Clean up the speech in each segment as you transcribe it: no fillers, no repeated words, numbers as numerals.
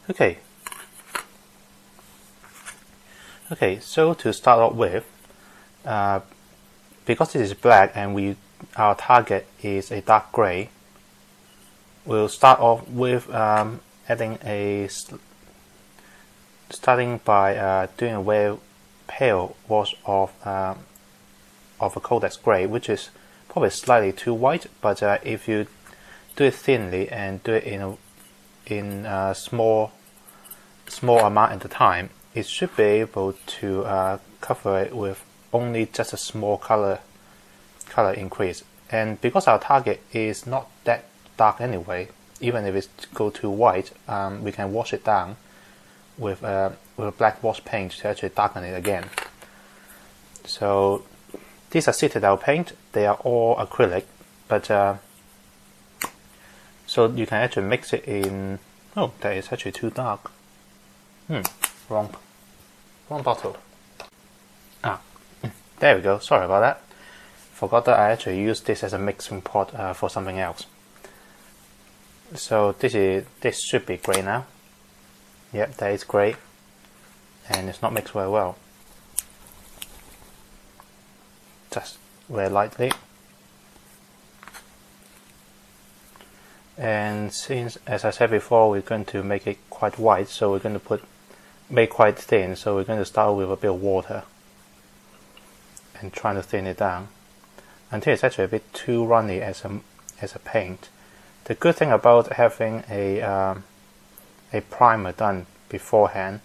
Okay. Okay, so to start off with, because this is black and our target is a dark gray, we'll start off with starting by doing a very pale wash of a coat that's gray, which is probably slightly too white. But if you do it thinly and do it in a small amount at a time, it should be able to cover it with only just a small color increase. And because our target is not that dark anyway, even if it's go too white, we can wash it down with a black wash paint to actually darken it again. So these are Citadel paint. They are all acrylic, but so you can actually mix it in. Oh, that is actually too dark. Wrong bottle. There we go. Sorry about that. Forgot that I actually used this as a mixing pot for something else. So this should be grey now. Yep, that is grey, and it's not mixed very well. Just very lightly. And since, as I said before, we're going to make it quite white, so we're going to make quite thin. So we're going to start with a bit of water and trying to thin it down until it's actually a bit too runny as a paint. The good thing about having a primer done beforehand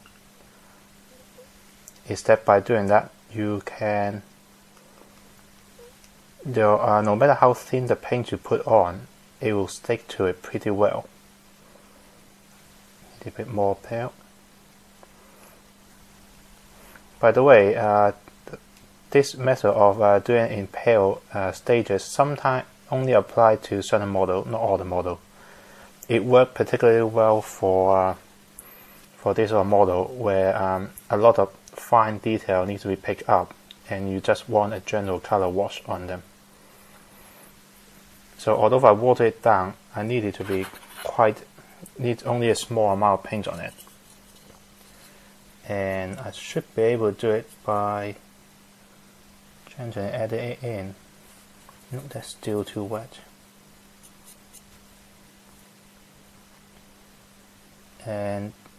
is that by doing that, you can, no matter how thin the paint you put on, it will stick to it pretty well. A bit more pale. By the way, this method of doing it in pale stages sometimes only apply to certain model, not all the model. It worked particularly well for this sort of model where a lot of fine detail needs to be picked up, and you just want a general color wash on them. So although if I water it down, I need it to be need only a small amount of paint on it, and I should be able to do it by gently adding it in. No, that's still too wet. And in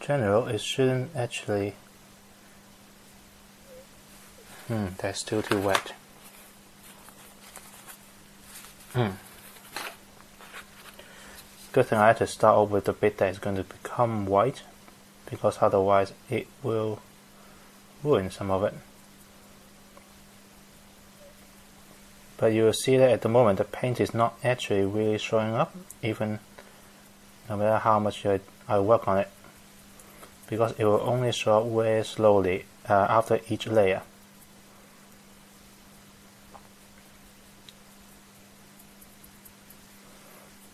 general, it shouldn't actually. That's still too wet. Good thing I had to start off with the bit that is going to become white, because otherwise it will ruin some of it. But you will see that at the moment the paint is not actually really showing up, even no matter how much I work on it, because it will only show up very slowly after each layer.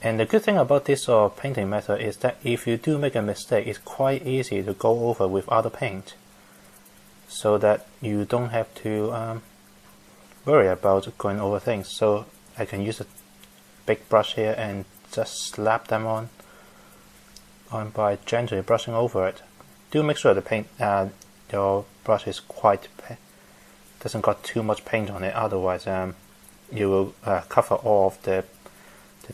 And the good thing about this sort of painting method is that if you do make a mistake, it's quite easy to go over with other paint, so that you don't have to worry about going over things. So I can use a big brush here and just slap them on by gently brushing over it. Do make sure the paint, your brush is doesn't got too much paint on it, otherwise you will cover all of the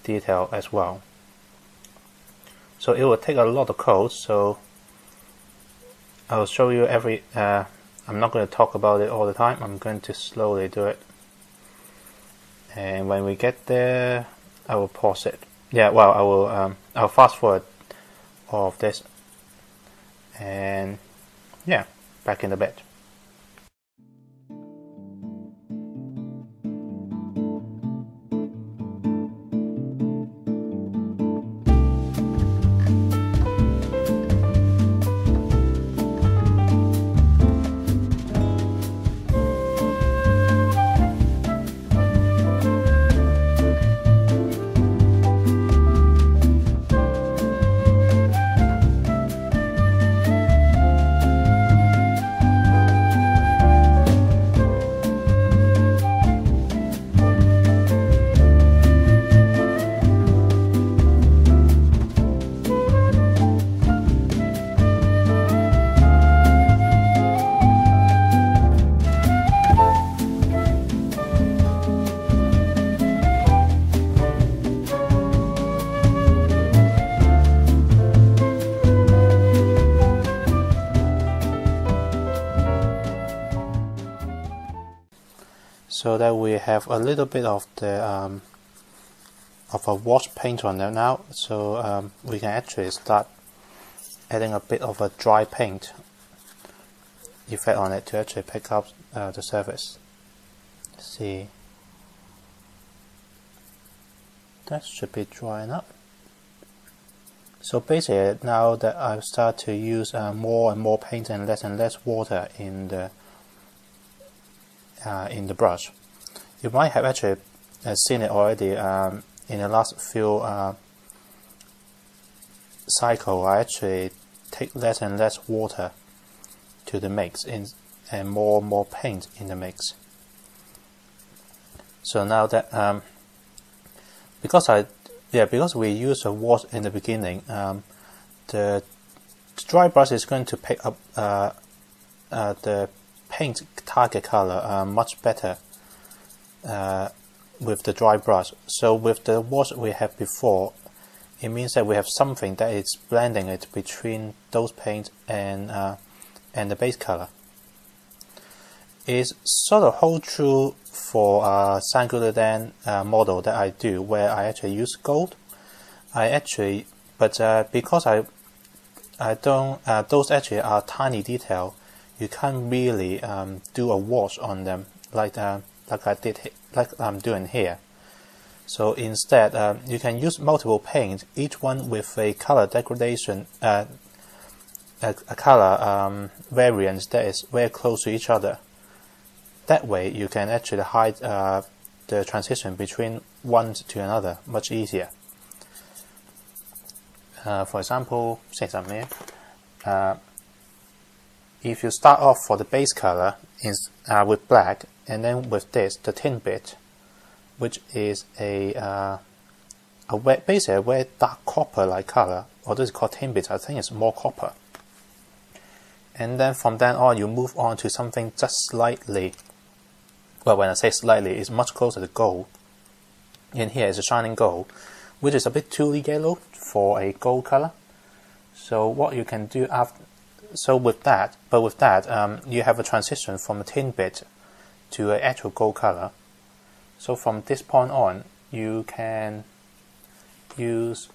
detail as well. So it will take a lot of coats, so I'll show you I'm not going to talk about it all the time. I'm going to slowly do it, and when we get there I will pause it. Yeah, well, I'll fast forward all of this, and yeah, back in a bit. so that we have a little bit of the of a wash paint on there now. So we can actually start adding a bit of a dry paint effect on it to actually pick up the surface. See, that should be drying up. So basically, now that I've started to use more and more paint and less water in the brush, you might have actually seen it already in the last few cycle. I actually take less and less water to the mix and more and more paint in the mix. So now that because we use a wash in the beginning, the dry brush is going to pick up the paint target color much better with the dry brush. So with the wash we have before, it means that we have something that is blending it between those paints and the base color. It sort of hold true for Sangular Dan model that I do, where I actually use gold. Because I don't, those actually are tiny detail. You can't really do a wash on them like I'm doing here. So instead, you can use multiple paints, each one with a color degradation, a color variance that is very close to each other. That way, you can actually hide the transition between one to another much easier. For example, say something here. If you start off for the base color with black, and then with this, the tin bit, which is basically a very dark copper-like color, although it's called tin bit, I think it's more copper. And then from then on, you move on to something just slightly, well, when I say slightly, it's much closer to gold. In here is a shining gold, which is a bit too yellow for a gold color. So what you can do after, with that, you have a transition from a tin bit to an actual gold color. So from this point on, you can use.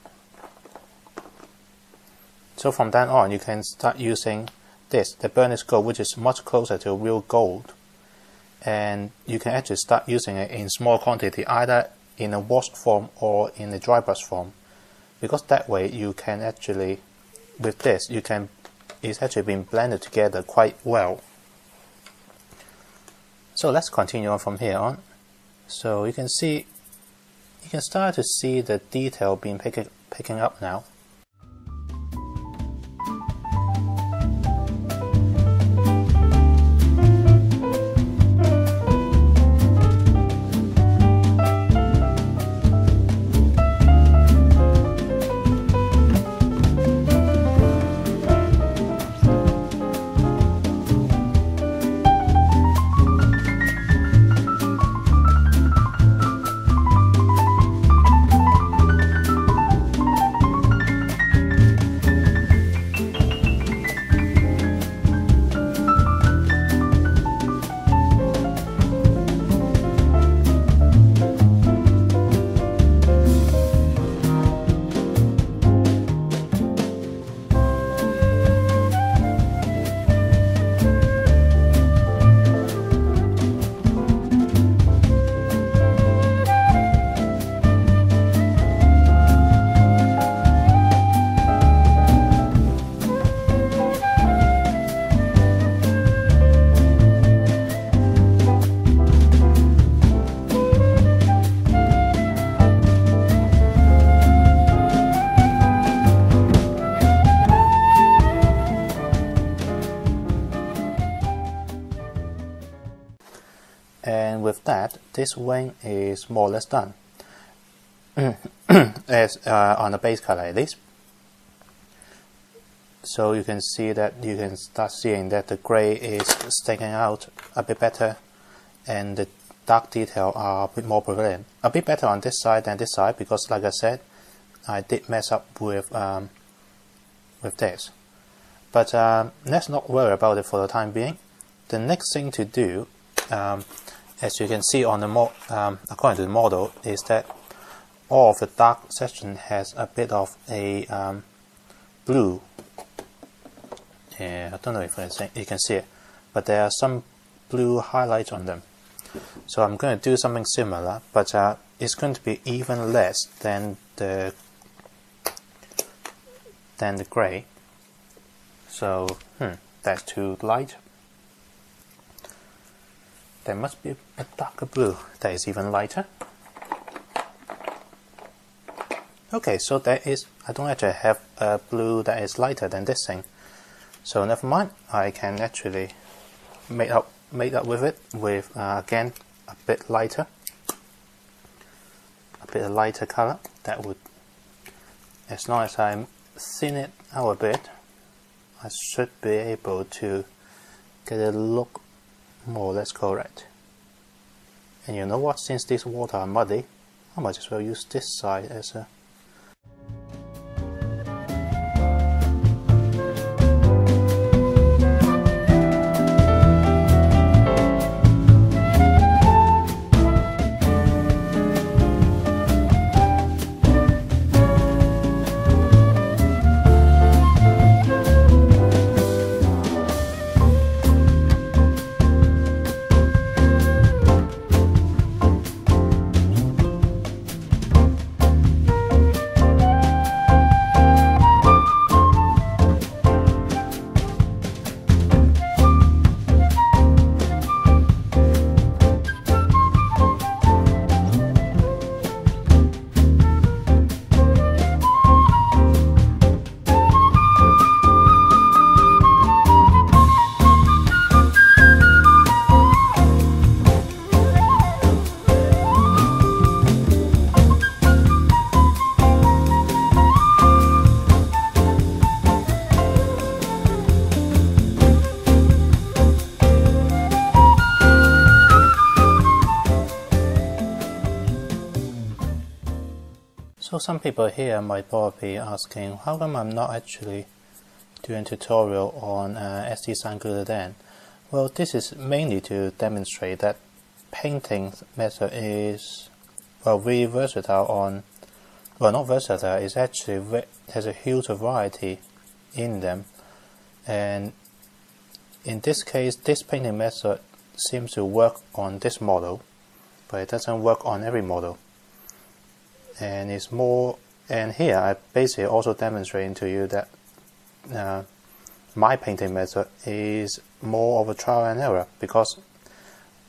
So from then on, you can start using this, the burnished gold, which is much closer to real gold. And you can actually start using it in small quantity, either in a wash form or in a dry brush form, because that way you can actually, with this, it's actually been blended together quite well. So let's continue on from here on. So you can start to see the detail being picking up now. And with that, this wing is more or less done, as on the base color at least. So you can see that you can start seeing that the gray is sticking out a bit better, and the dark detail are a bit more prevalent. A bit better on this side than this side, because like I said, I did mess up with this. But let's not worry about it for the time being. The next thing to do as you can see on the according to the model, is that all of the dark section has a bit of a blue. I don't know if you can see it, but there are some blue highlights on them. So I'm going to do something similar, but it's going to be even less than the gray. So that's too light. There must be a darker blue that is even lighter. Okay, so I don't actually have a blue that is lighter than this thing. So never mind, I can actually make up with it with again a bit lighter color. That would, as long as I thin it out a bit, I should be able to get it look more or less correct. And you know what, since these water are muddy, I might as well use this side as a So some people here might probably be asking, how come I'm not actually doing a tutorial on SD Sanguladan? Well, this is mainly to demonstrate that painting method is really versatile on, well, not versatile, it's actually has a huge variety in them. And in this case, this painting method seems to work on this model, but it doesn't work on every model. And it's more, and here I basically also demonstrating to you that my painting method is more of a trial and error, because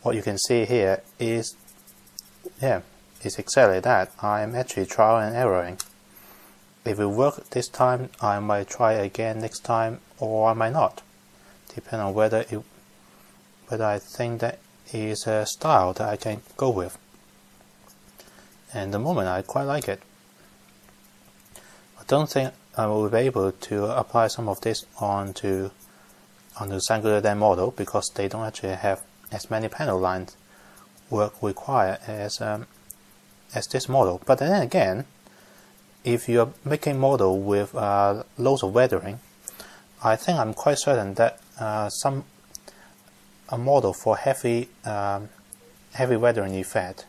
what you can see here is, it's exactly that. I'm actually trial and erroring. If it works this time, I might try again next time, or I might not, depending on whether I think that is a style that I can go with. And at the moment, I quite like it. I don't think I will be able to apply some of this onto the Sanguladan model, because they don't actually have as many panel lines work required as this model. But then again, if you're making model with loads of weathering, I think I'm quite certain that a model for heavy weathering effect,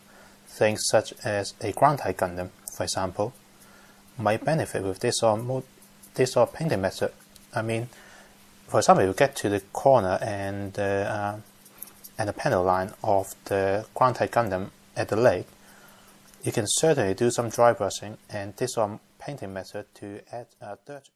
things such as a ground-type Gundam, for example, might benefit with this sort of painting method. I mean, for example, if you get to the corner and the panel line of the ground-type Gundam at the lake, you can certainly do some dry brushing and this sort of painting method to add dirt